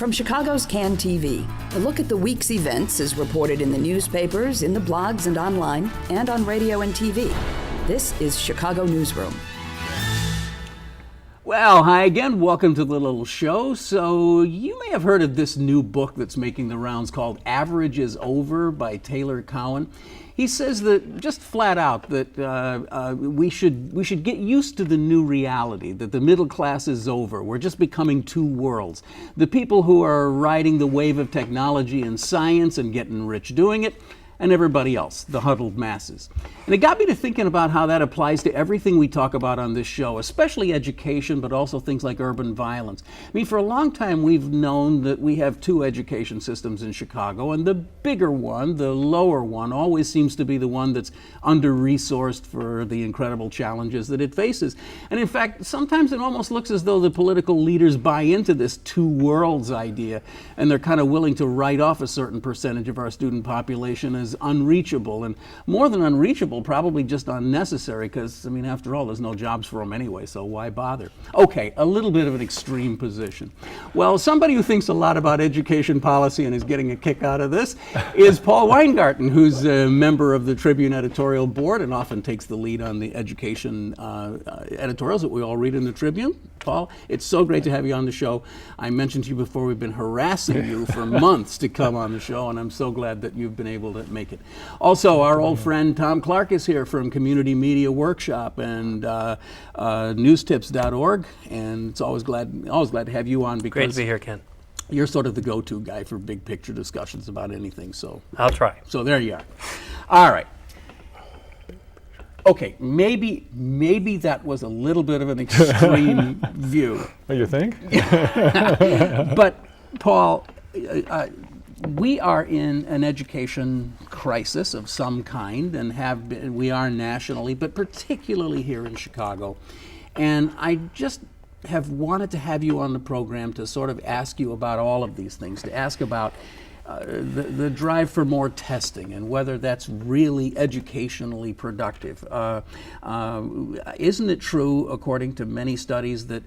From Chicago's Can TV, a look at the week's events is reported in the newspapers, in the blogs and online, and on radio and TV. This is Chicago Newsroom. Well, hi again. Welcome to the little show. So you may have heard of this new book that's making the rounds called Average is Over by Taylor Cowan. He says that just flat out that we should get used to the new reality, that the middle class is over. We're just becoming two worlds. The people who are riding the wave of technology and science and getting rich doing it, and everybody else, the huddled masses. And it got me to thinking about how that applies to everything we talk about on this show, especially education, but also things like urban violence. I mean, for a long time, we've known that we have two education systems in Chicago, and the bigger one, the lower one, always seems to be the one that's under-resourced for the incredible challenges that it faces. And in fact, sometimes it almost looks as though the political leaders buy into this two worlds idea, and they're kind of willing to write off a certain percentage of our student population as unreachable, and more than unreachable, probably just unnecessary, because, I mean, after all, there's no jobs for them anyway, so why bother? Okay, a little bit of an extreme position. Well, somebody who thinks a lot about education policy and is getting a kick out of this is Paul Weingarten, who's a member of the Tribune editorial board and often takes the lead on the education editorials that we all read in the Tribune. Paul, it's so great to have you on the show. I mentioned to you before, we've been harassing you for months to come on the show, and I'm so glad that you've been able to make it. Also, our old friend Thom Clark is here from Community Media Workshop and newstips.org, and it's always glad to have you on, because great to be here, Ken. You're sort of the go-to guy for big picture discussions about anything. So I'll try. So there you are. All right. Okay, maybe that was a little bit of an extreme view. Oh, you think? But Paul, we are in an education crisis of some kind, and have been. We are nationally, but particularly here in Chicago. And I just have wanted to have you on the program to sort of ask you about all of these things, to ask about the drive for more testing and whether that's really educationally productive. Isn't it true, according to many studies, that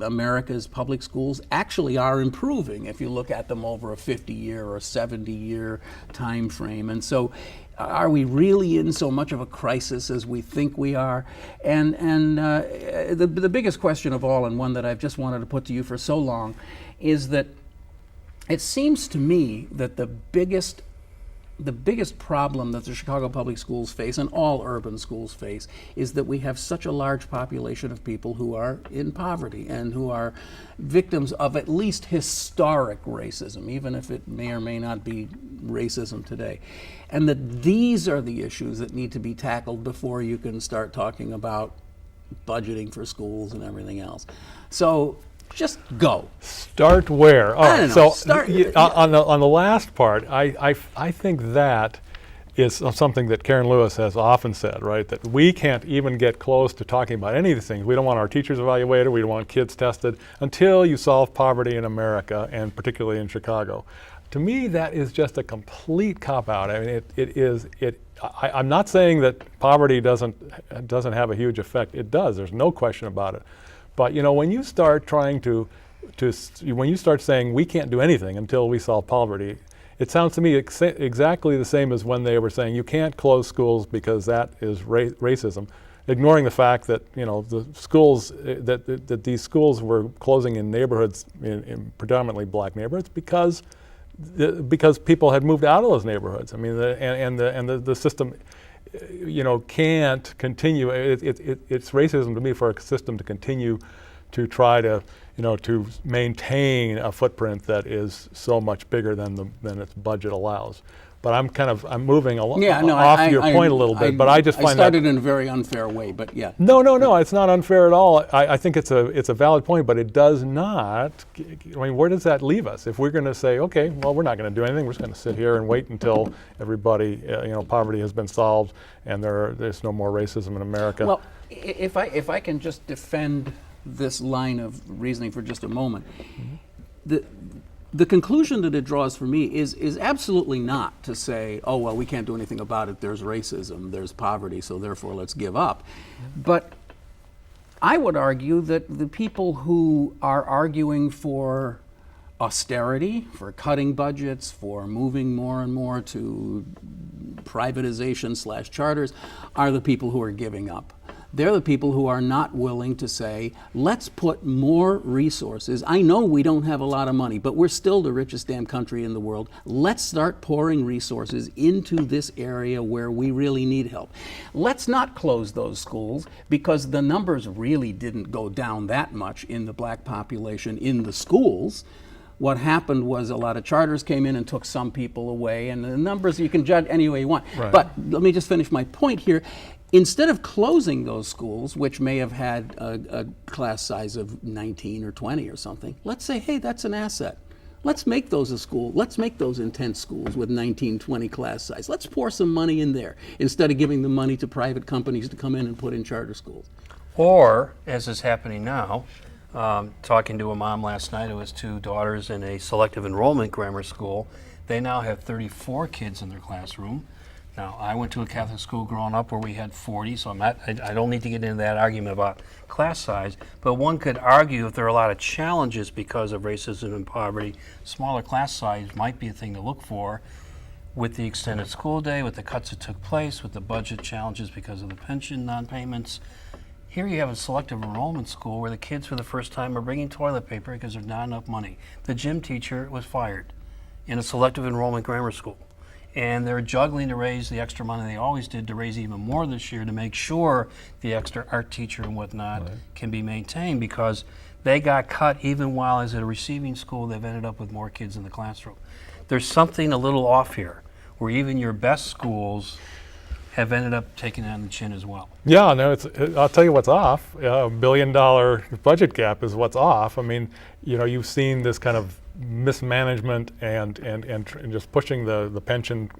America's public schools actually are improving if you look at them over a 50-year or 70-year time frame? And so are we really in so much of a crisis as we think we are? And the biggest question of all, and one that I've just wanted to put to you for so long, is that it seems to me that the biggest problem that the Chicago public schools face, and all urban schools face, is that we have such a large population of people who are in poverty and who are victims of at least historic racism, even if it may or may not be racism today. And that these are the issues that need to be tackled before you can start talking about budgeting for schools and everything else. So just go. Start where? I don't know. So on the last part, I think that is something that Karen Lewis has often said, right? That we can't even get close to talking about any of these things. We don't want our teachers evaluated. We don't want kids tested until you solve poverty in America, and particularly in Chicago. To me, that is just a complete cop-out. I mean, I'm not saying that poverty doesn't have a huge effect. It does. There's no question about it. But you know, when you start when you start saying we can't do anything until we solve poverty, it sounds to me exactly the same as when they were saying you can't close schools because that is racism, ignoring the fact that, you know, the schools that these schools were closing in neighborhoods, in predominantly black neighborhoods, because people had moved out of those neighborhoods. I mean, the system, you know, can't continue. It's racism to me for a system to continue to try to, you know, to maintain a footprint that is so much bigger than its budget allows. But I'm moving off your point a little bit. But I just find I started in a very unfair way. But yeah. No, it's not unfair at all. I think it's a valid point, but it does not. I mean, where does that leave us? If we're going to say, okay, well, we're not going to do anything. We're just going to sit here and wait until everybody, poverty has been solved and there's no more racism in America. Well, if I can just defend this line of reasoning for just a moment, the conclusion that it draws for me is absolutely not to say, oh, well, we can't do anything about it. There's racism, there's poverty, so therefore let's give up. But I would argue that the people who are arguing for austerity, for cutting budgets, for moving more and more to privatization / charters, are the people who are giving up. They're the people who are not willing to say, let's put more resources. I know we don't have a lot of money, but we're still the richest damn country in the world. Let's start pouring resources into this area where we really need help. Let's not close those schools, because the numbers really didn't go down that much in the black population in the schools. What happened was a lot of charters came in and took some people away, and the numbers you can judge any way you want. Right. But let me just finish my point here. Instead of closing those schools, which may have had a class size of 19 or 20 or something, let's say, hey, that's an asset. Let's make those a school. Let's make those intense schools with 19, 20 class size. Let's pour some money in there instead of giving the money to private companies to come in and put in charter schools. Or, as is happening now, talking to a mom last night who has 2 daughters in a selective enrollment grammar school, they now have 34 kids in their classroom. Now, I went to a Catholic school growing up where we had 40, so I don't need to get into that argument about class size, but one could argue if there are a lot of challenges because of racism and poverty, smaller class size might be a thing to look for. With the extended school day, with the cuts that took place, with the budget challenges because of the pension non-payments, here you have a selective enrollment school where the kids for the first time are bringing toilet paper because there's not enough money. The gym teacher was fired in a selective enrollment grammar school. And they're juggling to raise the extra money they always did, to raise even more this year to make sure the extra art teacher and whatnot can be maintained, because they got cut even while as a receiving school they've ended up with more kids in the classroom. There's something a little off here, where even your best schools have ended up taking it on the chin as well. Yeah, no, I'll tell you what's off. $1 billion budget gap is what's off. I mean, you've seen this kind of mismanagement and just pushing the pension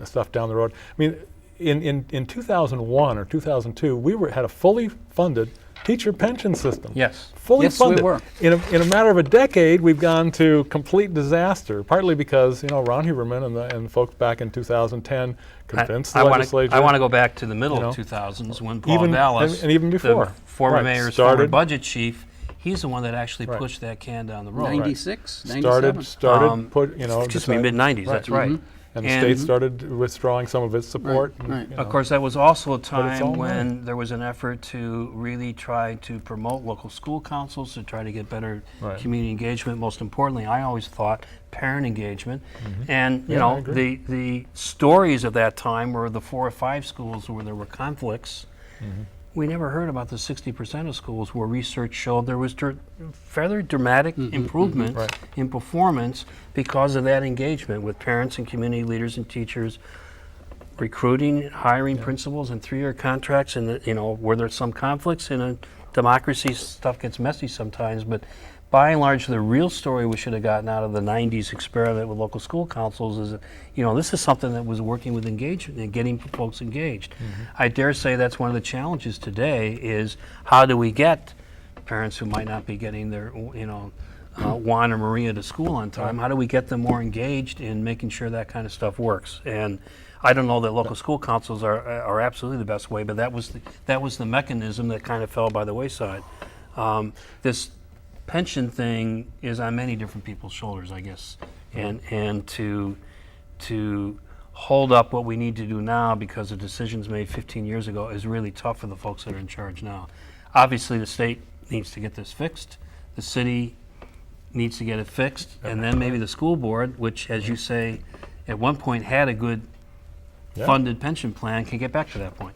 stuff down the road. I mean, in 2001 or 2002, we had a fully funded teacher pension system. Yes. Fully Yes, funded. we were. In a matter of a decade, we've gone to complete disaster, partly because, Ron Huberman and folks back in 2010 convinced the legislature. I want to go back to the middle of 2000s when Paul Vallis, and even before, the former mayor's former budget chief, he's the one that actually Right. pushed that can down the road. 96, 97. Excuse me, mid-90s, that's right. And the state started withdrawing some of its support. Right. Of course, that was also a all time when money. there was an effort to really try to promote local school councils to try to get better Right. community engagement. Most importantly, I always thought parent engagement. And Yeah, I agree. the stories of that time were the 4 or 5 schools where there were conflicts. We never heard about the 60% of schools where research showed there was fairly dramatic improvement Right. in performance because of that engagement with parents and community leaders and teachers, recruiting, hiring principals and 3-year contracts, and where there's some conflicts in a democracy, stuff gets messy sometimes, but by and large, the real story we should have gotten out of the 90s experiment with local school councils is that, this is something that was working with engagement and getting folks engaged. I dare say that's one of the challenges today is how do we get parents who might not be getting their, Juan or Maria to school on time, how do we get them more engaged in making sure that kind of stuff works? And I don't know that local school councils are absolutely the best way, but that was the mechanism that kind of fell by the wayside. This pension thing is on many different people's shoulders, I guess, and to hold up what we need to do now because of decisions made 15 years ago is really tough for the folks that are in charge now. Obviously, the state needs to get this fixed. The city needs to get it fixed, and then maybe the school board, which, as you say, at one point had a good funded pension plan, can get back to that point.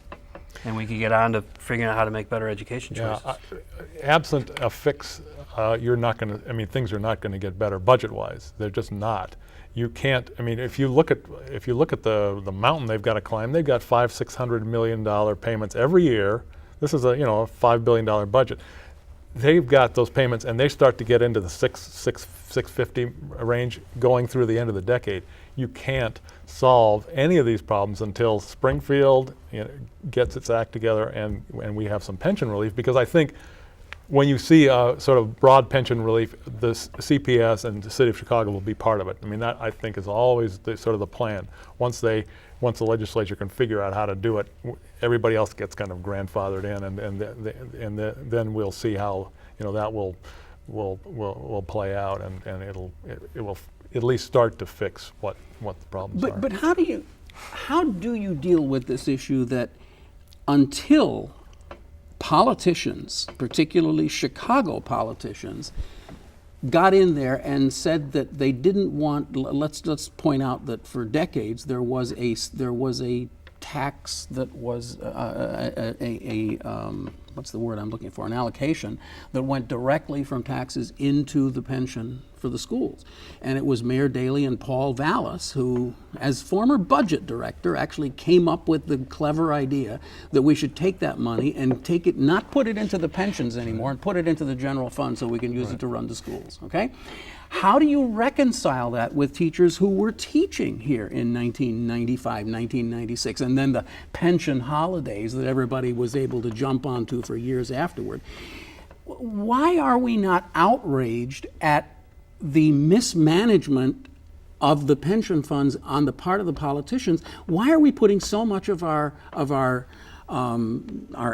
And we can get on to figuring out how to make better education choices. Absent a fix, you're not going to. I mean, things are not going to get better budget-wise. They're just not. You can't. I mean, if you look at the mountain they've got to climb, they've got $500-600 million payments every year. This is a $5 billion budget. They've got those payments, and they start to get into the 650 range going through the end of the decade. You can't solve any of these problems until Springfield gets its act together and we have some pension relief, because I think when you see sort of broad pension relief, the CPS and the City of Chicago will be part of it. I mean, that I think is always sort of the plan. Once the legislature can figure out how to do it, everybody else gets kind of grandfathered in, and then we'll see how that will will play out, and it will at least start to fix what the problems are. But how do you deal with this issue that until politicians, particularly Chicago politicians, got in there and said that they didn't want, let's point out that for decades there was a tax that was what's the word I'm looking for, an allocation that went directly from taxes into the pension for the schools. And it was Mayor Daley and Paul Vallis who, as former budget director, actually came up with the clever idea that we should take that money and take it, not put it into the pensions anymore, and put it into the general fund so we can use it to run the schools, okay? How do you reconcile that with teachers who were teaching here in 1995, 1996, and then the pension holidays that everybody was able to jump onto for years afterward? Why are we not outraged at the mismanagement of the pension funds on the part of the politicians? Why are we putting so much of our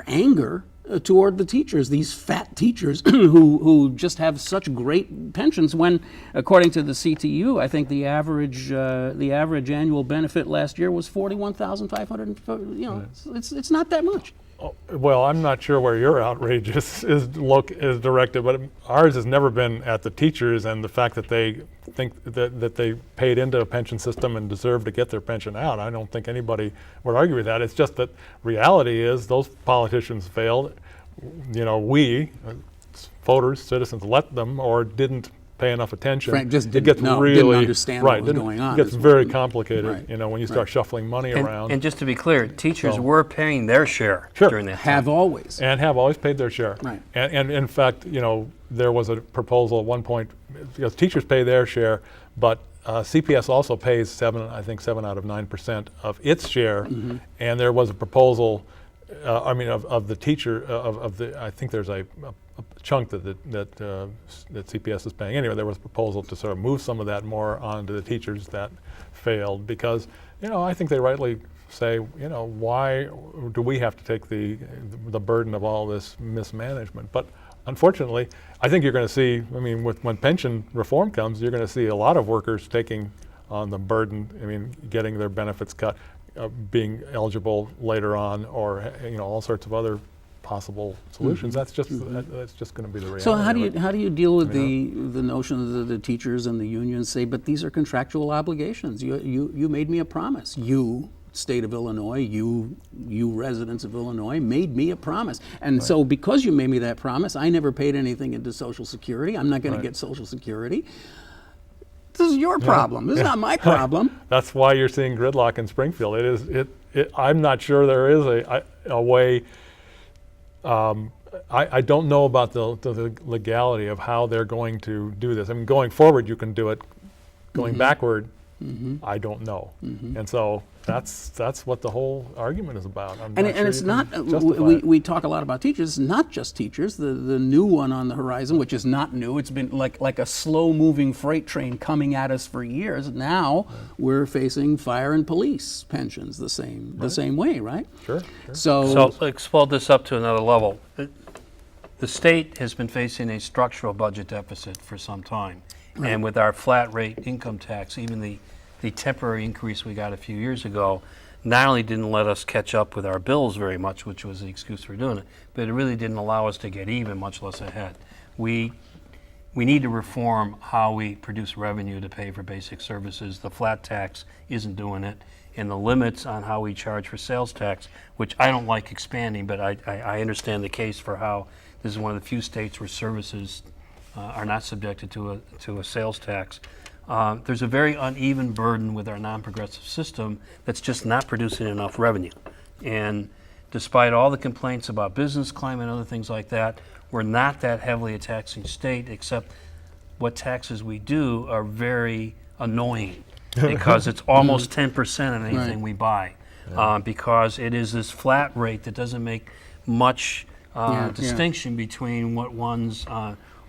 anger toward the teachers, these fat teachers who just have such great pensions, when, according to the CTU, I think the average annual benefit last year was $41,500. You know, it's not that much. Well, I'm not sure where your outrage is directed, but ours has never been at the teachers and the fact that they think that they paid into a pension system and deserve to get their pension out. I don't think anybody would argue with that. It's just that reality is those politicians failed. You know, we, voters, citizens, let them or didn't pay enough attention. Frank just it gets didn't really understand what was going on. It gets very complicated, Right. you know, when you start shuffling money around. And just to be clear, teachers were paying their share during that time. Have always. And have always paid their share. Right. And in fact, you know, there was a proposal at one point, because teachers pay their share, but CPS also pays 7 out of 9% of its share. Mm-hmm. And there was a proposal, of the teacher, I think there's a chunk that CPS is paying. Anyway, there was a proposal to sort of move some of that more onto the teachers. That failed because, you know, I think they rightly say, you know, why do we have to take the burden of all this mismanagement? But unfortunately, I think you're going to see, I mean, when pension reform comes, you're going to see a lot of workers taking on the burden, I mean, getting their benefits cut, being eligible later on, or, you know, all sorts of other possible solutions. That's just that's just going to be the reality. So how do you deal with the notion that the teachers and the unions say, but these are contractual obligations. You made me a promise. You, state of Illinois, you residents of Illinois, made me a promise. And so because you made me that promise, I never paid anything into Social Security. I'm not going to get Social Security. This is your problem. This is not my problem. That's why you're seeing gridlock in Springfield. I'm not sure there is a way. I don't know about the legality of how they're going to do this. I mean, going forward, you can do it. Going backward, I don't know. And so that's what the whole argument is about. And it's not, we talk a lot about teachers. It's not just teachers. The new one on the horizon, which is not new, it's been like a slow-moving freight train coming at us for years. Now we're facing fire and police pensions the same way, right? Sure. So explode this up to another level. The state has been facing a structural budget deficit for some time. Right. And with our flat rate income tax, even the temporary increase we got a few years ago not only didn't let us catch up with our bills very much, which was the excuse for doing it, but it really didn't allow us to get even, much less ahead. We need to reform how we produce revenue to pay for basic services. The flat tax isn't doing it, and the limits on how we charge for sales tax, which I don't like expanding, but I understand the case for how this is one of the few states where services are not subjected to a sales tax. There's a very uneven burden with our non-progressive system that's just not producing enough revenue. And despite all the complaints about business climate and other things like that, we're not that heavily a taxing state, except what taxes we do are very annoying because it's almost 10% on anything we buy, because it is this flat rate that doesn't make much distinction between what one's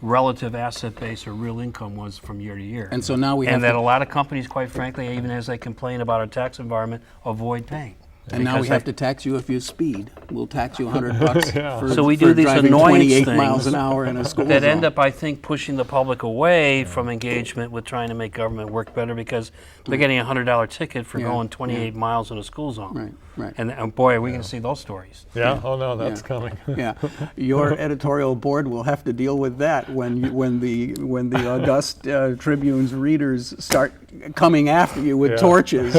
relative asset base or real income was from year to year. And so now we have a lot of companies, quite frankly, even as they complain about our tax environment, avoid paying. And now we have to tax you if you speed. We'll tax you $100 Yeah. for, So we for do these driving annoyance 28 things miles an hour in a school that zone. end up, I think, pushing the public away from engagement with trying to make government work better because they're getting a $100 ticket for Yeah, going 28 miles in a school zone. Right, right. And boy, are we going to see those stories. Yeah. Oh no, that's Yeah. coming. Yeah, your editorial board will have to deal with that when the august Tribune's readers start coming after you with Yeah. torches.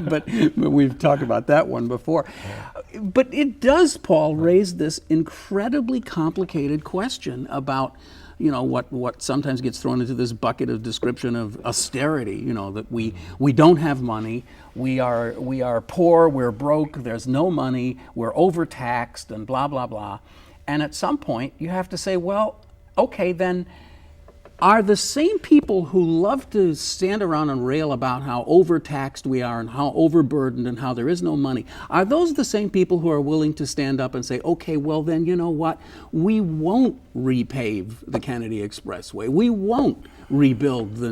but we've talked about that one before. But it does, Paul, raise this incredibly complicated question about, you know, what sometimes gets thrown into this bucket of description of austerity. You know, that we don't have money, we are poor, we're broke, there's no money, we're overtaxed, and blah blah blah. And at some point, you have to say, well, okay, then. Are the same people who love to stand around and rail about how overtaxed we are and how overburdened and how there is no money, are those the same people who are willing to stand up and say, okay, well then, you know what, we won't repave the Kennedy Expressway, we won't rebuild the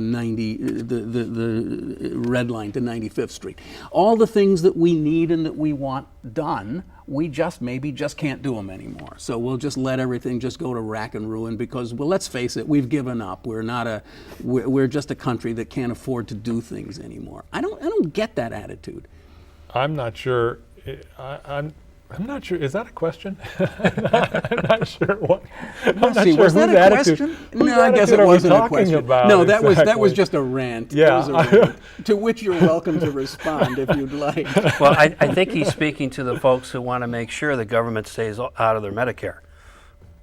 red line to 95th Street. All the things that we need and that we want done, we maybe just can't do them anymore. So we'll just let everything just go to rack and ruin because, well, let's face it, we've given up. We're just a country that can't afford to do things anymore. I don't get that attitude. I'm not sure. I'm not sure. Is that a question? I'm not sure what. I'm not See, sure was that whose a attitude- question? whose No, I guess attitude it are we wasn't a talking question. about No, that was exactly? just a rant. Yeah. It was a rant, to which you're welcome to respond if you'd like. Well, I think he's speaking to the folks who want to make sure the government stays out of their Medicare.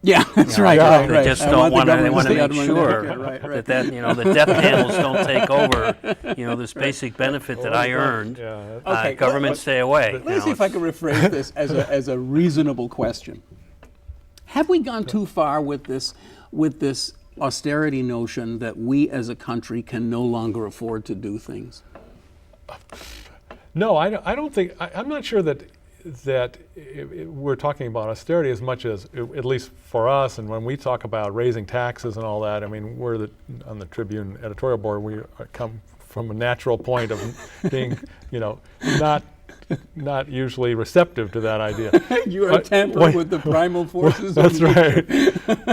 Yeah, that's right. yeah, They just I don't want to. the They government want to stay out make of my sure Medicare. Right. that the death panels don't take over. You know, this basic benefit that I earned. Yeah. Okay, Government stay away. Let me see if I can rephrase this as a reasonable question. Have we gone too far with this austerity notion that we as a country can no longer afford to do things? No, I don't think. I'm not sure that we're talking about austerity as much as, at least for us, and when we talk about raising taxes and all that. I mean, we're on the Tribune editorial board. We come from a natural point of being, not usually receptive to that idea. You are tampering with the primal forces. That's right.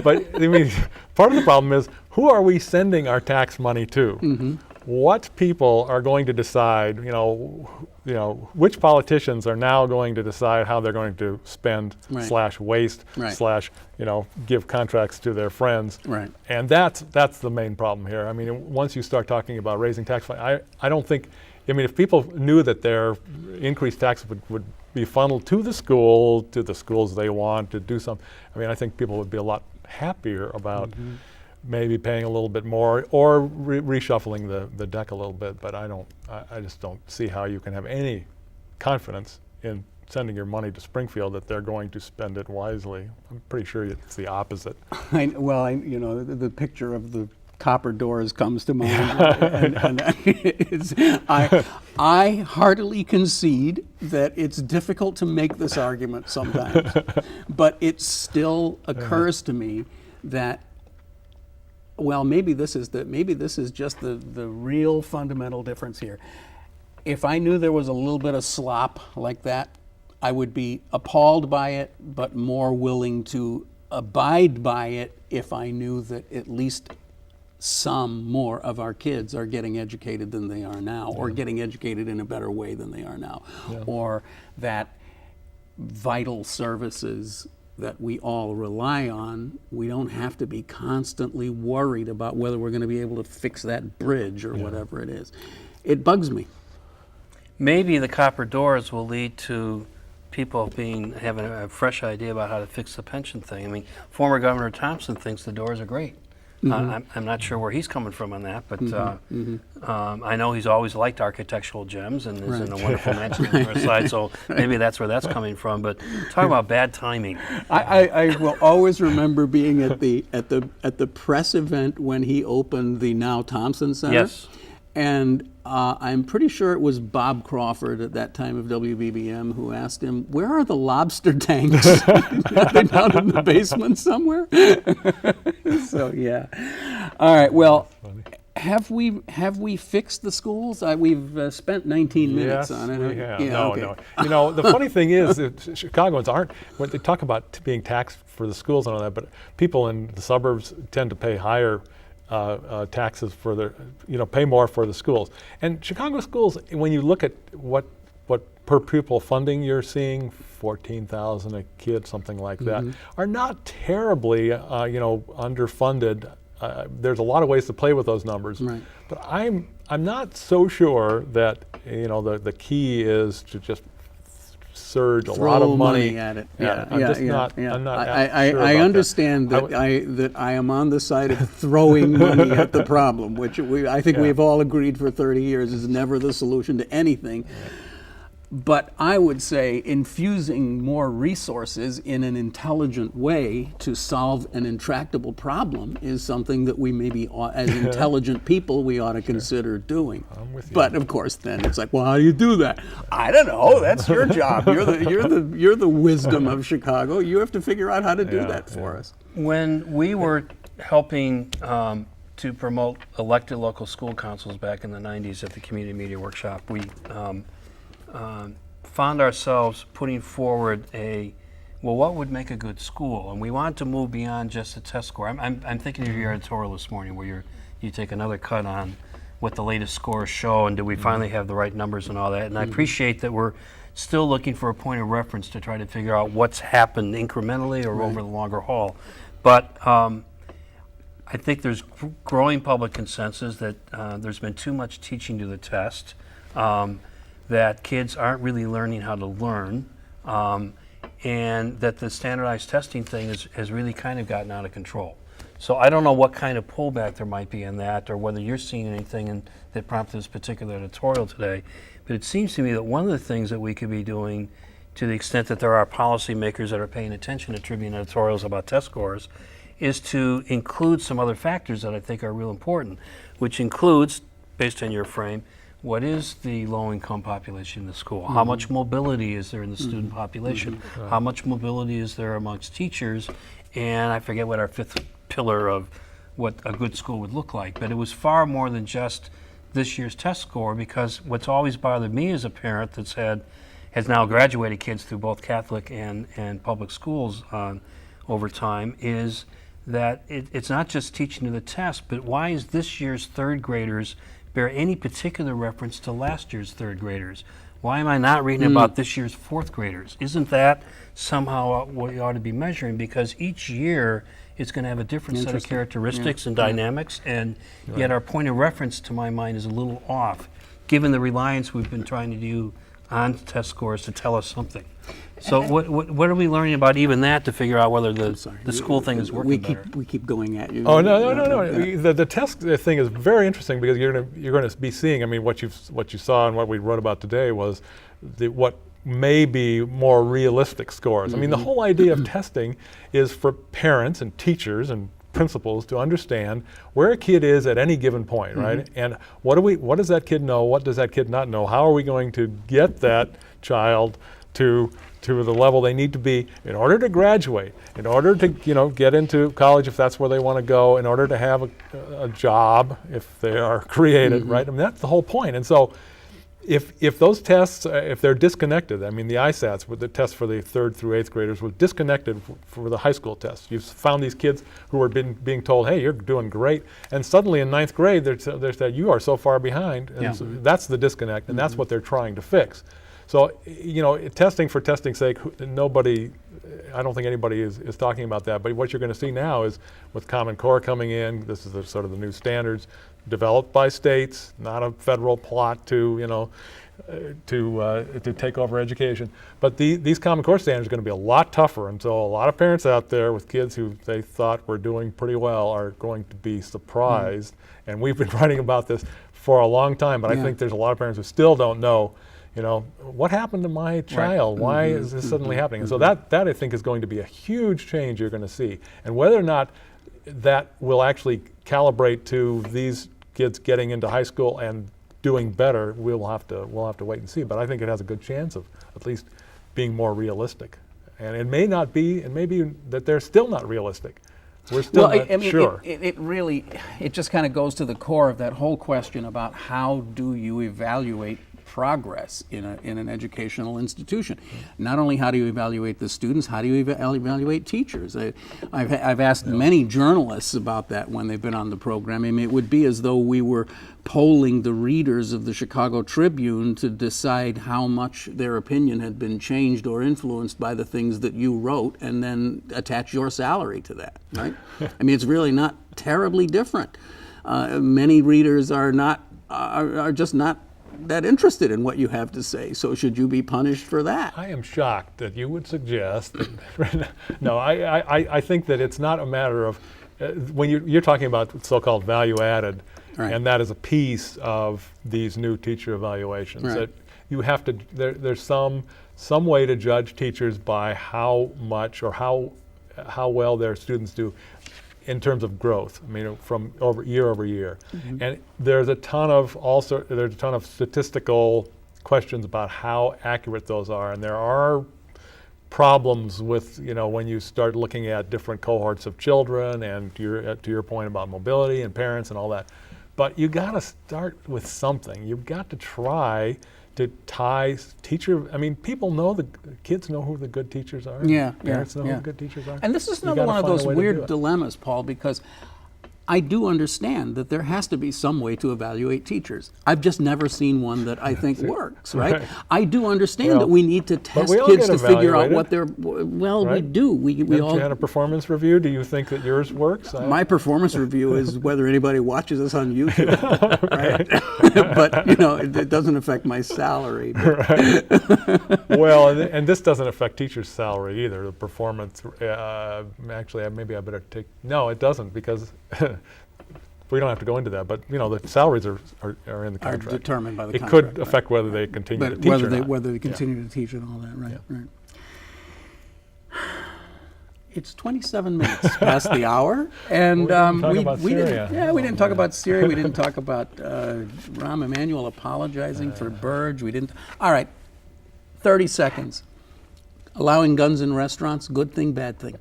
But I mean, part of the problem is, who are we sending our tax money to? Mm-hmm. What people are going to decide, which politicians are now going to decide how they're going to spend / waste / give contracts to their friends. Right. And that's the main problem here. I mean, once you start talking about raising tax, I don't think, if people knew that their increased tax would be funneled to the schools they want to do something, I think people would be a lot happier about maybe paying a little bit more or reshuffling the deck a little bit. But I just don't see how you can have any confidence in sending your money to Springfield that they're going to spend it wisely. I'm pretty sure it's the opposite. The picture of the copper doors comes to mind. and I heartily concede that it's difficult to make this argument sometimes, but it still occurs to me that, well, maybe this is just the real fundamental difference here. If I knew there was a little bit of slop like that, I would be appalled by it, but more willing to abide by it if I knew that at least some more of our kids are getting educated than they are now, or getting educated in a better way than they are now, or that vital services that we all rely on, we don't have to be constantly worried about whether we're going to be able to fix that bridge or whatever it is. It bugs me. Maybe the copper doors will lead to people having a fresh idea about how to fix the pension thing. Former Governor Thompson thinks the doors are great. I'm not sure where he's coming from on that, but I know he's always liked architectural gems and is in a wonderful mansion on the north side, so maybe that's where that's coming from. But talk about bad timing. I will always remember being at the press event when he opened the now Thompson Center. Yes. And I'm pretty sure it was Bob Crawford at that time of WBBM who asked him, "Where are the lobster tanks? Are they down in the basement somewhere?" So yeah. All right. Well, have we fixed the schools? We've spent 19 minutes on it. Yes, we have. Yeah, No, okay. no. You know, the funny thing is that Chicagoans aren't, when they talk about being taxed for the schools and all that, but people in the suburbs tend to pay higher taxes for their, pay more for the schools. And Chicago schools, when you look at what per pupil funding you're seeing, 14,000 a kid, something like that, are not terribly, underfunded. There's a lot of ways to play with those numbers, Right. but I'm not so sure that the key is to just surge a lot Throw of money at it. I'm just not sure I about understand that. that I am on the side of throwing money at the problem, which I think we've all agreed for 30 years is never the solution to anything. But I would say infusing more resources in an intelligent way to solve an intractable problem is something that we maybe, as intelligent people, we ought to consider doing. I'm with you. But of course, then it's like, well, how do you do that? I don't know. That's your job. You're the wisdom of Chicago. You have to figure out how to do that for us. When we were helping to promote elected local school councils back in the 90s at the Community Media Workshop, we found ourselves putting forward what would make a good school? And we wanted to move beyond just a test score. I'm thinking of your editorial this morning where you take another cut on what the latest scores show and do we finally have the right numbers and all that. And I appreciate that we're still looking for a point of reference to try to figure out what's happened incrementally or over the longer haul. But I think there's growing public consensus that there's been too much teaching to the test. That kids aren't really learning how to learn, and that the standardized testing thing has really kind of gotten out of control. So I don't know what kind of pullback there might be in that, or whether you're seeing anything that prompted this particular editorial today, but it seems to me that one of the things that we could be doing, to the extent that there are policymakers that are paying attention to Tribune editorials about test scores, is to include some other factors that I think are real important, which includes, based on your frame, what is the low-income population in the school? How much mobility is there in the student population? How much mobility is there amongst teachers? And I forget what our fifth pillar of what a good school would look like, but it was far more than just this year's test score, because what's always bothered me as a parent has now graduated kids through both Catholic and public schools over time is that it's not just teaching to the test, but why is this year's third graders bear any particular reference to last year's third graders? Why am I not reading about this year's fourth graders? Isn't that somehow what you ought to be measuring? Because each year it's going to have a different set of characteristics and dynamics, and yet our point of reference, to my mind, is a little off, given the reliance we've been trying to do on test scores to tell us something. So what are we learning about even that to figure out whether the school thing is working better? We keep going at you. Oh no! The test thing is very interesting because you're going to be seeing. I mean, what you saw and what we wrote about today was what may be more realistic scores. I mean, the whole idea of testing is for parents and teachers and principals to understand where a kid is at any given point, right? And what does that kid know? What does that kid not know? How are we going to get that child to the level they need to be in order to graduate, in order to get into college if that's where they want to go, in order to have a job if they are created, right? I mean, that's the whole point. And so if those tests, if they're disconnected, I mean, the ISATs, with the test for the 3rd through 8th graders, was disconnected for the high school test. You've found these kids who are being told, hey, you're doing great, and suddenly in 9th grade, they're said, you are so far behind, and so that's the disconnect, and that's what they're trying to fix. So, testing for testing's sake, I don't think anybody is talking about that, but what you're going to see now is with Common Core coming in, this is sort of the new standards developed by states, not a federal plot to take over education. But these Common Core standards are going to be a lot tougher, and so a lot of parents out there with kids who they thought were doing pretty well are going to be surprised. And we've been writing about this for a long time, but I think there's a lot of parents who still don't know, what happened to my child? Why is this suddenly happening? And so that I think is going to be a huge change you're going to see. And whether or not that will actually calibrate to these kids getting into high school and doing better, we'll have to wait and see. But I think it has a good chance of at least being more realistic. And it may be that they're still not realistic. We're still Well, not I mean, sure. it really, it just kind of goes to the core of that whole question about how do you evaluate progress in an educational institution. Not only how do you evaluate the students, how do you evaluate teachers? I've asked many journalists about that when they've been on the program. I mean, it would be as though we were polling the readers of the Chicago Tribune to decide how much their opinion had been changed or influenced by the things that you wrote, and then attach your salary to that, right? I mean, it's really not terribly different. Many readers are just not that interested in what you have to say. So should you be punished for that? I am shocked that you would suggest that. No, I think that it's not a matter of when you're talking about so-called value added, Right. and that is a piece of these new teacher evaluations. Right. That you have to. There's some way to judge teachers by how much or how well their students do in terms of growth. I mean, from year over year, and there's a ton of statistical questions about how accurate those are, and there are problems with when you start looking at different cohorts of children, and to your point about mobility and parents and all that. But you got to start with something. You've got to try to tie teacher. I mean, people know kids know who the good teachers are. Yeah, parents know who yeah. the good teachers are. And this is You another gotta one of find a those way to do weird it. dilemmas, Paul, because I do understand that there has to be some way to evaluate teachers. I've just never seen one that I think works, right? I do understand Well, that we need to test we all kids get to figure out evaluated, what they're, well, we right? do. We Haven't all, you had a performance review? Do you think that yours works? my performance review is whether anybody watches us on YouTube, right? But, it doesn't affect my salary. Well, and this doesn't affect teachers' salary either. The performance, actually, maybe I better take. No, it doesn't, because we don't have to go into that. But the salaries are in the Are contract. determined by the It contract. could affect whether they continue to But teach whether or they not. whether they continue to teach and all that, right? Yeah. Right. It's 27 minutes past the hour, and We didn't talk about we Syria. didn't. Yeah, we didn't talk about Syria. We didn't talk about Rahm Emanuel apologizing for Burge. We didn't. All right, 30 seconds. Allowing guns in restaurants, good thing, bad thing.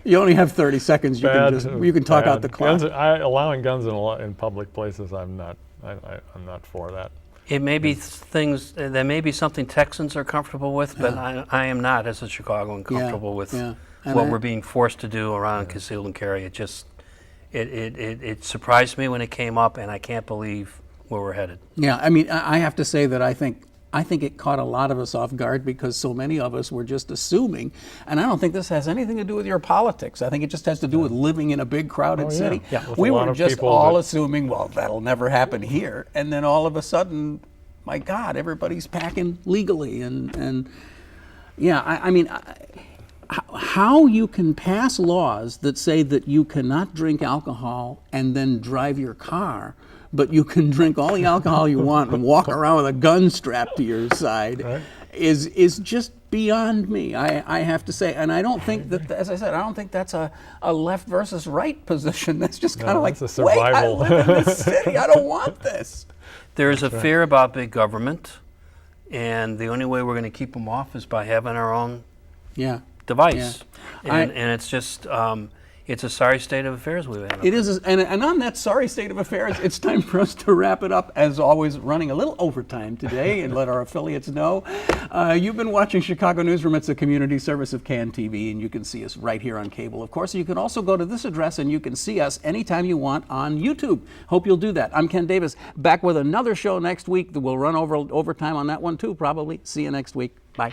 You only have 30 seconds. You can talk out the clock. Allowing guns in public places, I'm not for that. It may be things, there may be something Texans are comfortable with, but I am not, as a Chicagoan, comfortable with what we're being forced to do around concealed and carry. It just, it surprised me when it came up, and I can't believe where we're headed. Yeah, I mean, I have to say that I think it caught a lot of us off guard because so many of us were just assuming, and I don't think this has anything to do with your politics. I think it just has to do with living in a big crowded city. Yeah. With We a lot were of just people all that- assuming, well, that'll never happen here, and then all of a sudden, my God, everybody's packing legally, and yeah, I mean, how you can pass laws that say that you cannot drink alcohol and then drive your car, but you can drink all the alcohol you want and walk around with a gun strapped to your side, is just beyond me. I have to say, and I don't think that, as I said, I don't think that's a left versus right position. That's just kind of like, that's a wait, I survival. live in this city. I don't want this. There is a fear about big government, and the only way we're going to keep them off is by having our own Yeah. device. Yeah. And it's just, it's a sorry state of affairs we've had. It is, and on that sorry state of affairs, it's time for us to wrap it up. As always, running a little overtime today, and let our affiliates know. You've been watching Chicago Newsroom. It's a community service of CAN TV, and you can see us right here on cable. Of course, you can also go to this address, and you can see us anytime you want on YouTube. Hope you'll do that. I'm Ken Davis, back with another show next week. We'll run overtime on that one too, probably. See you next week. Bye.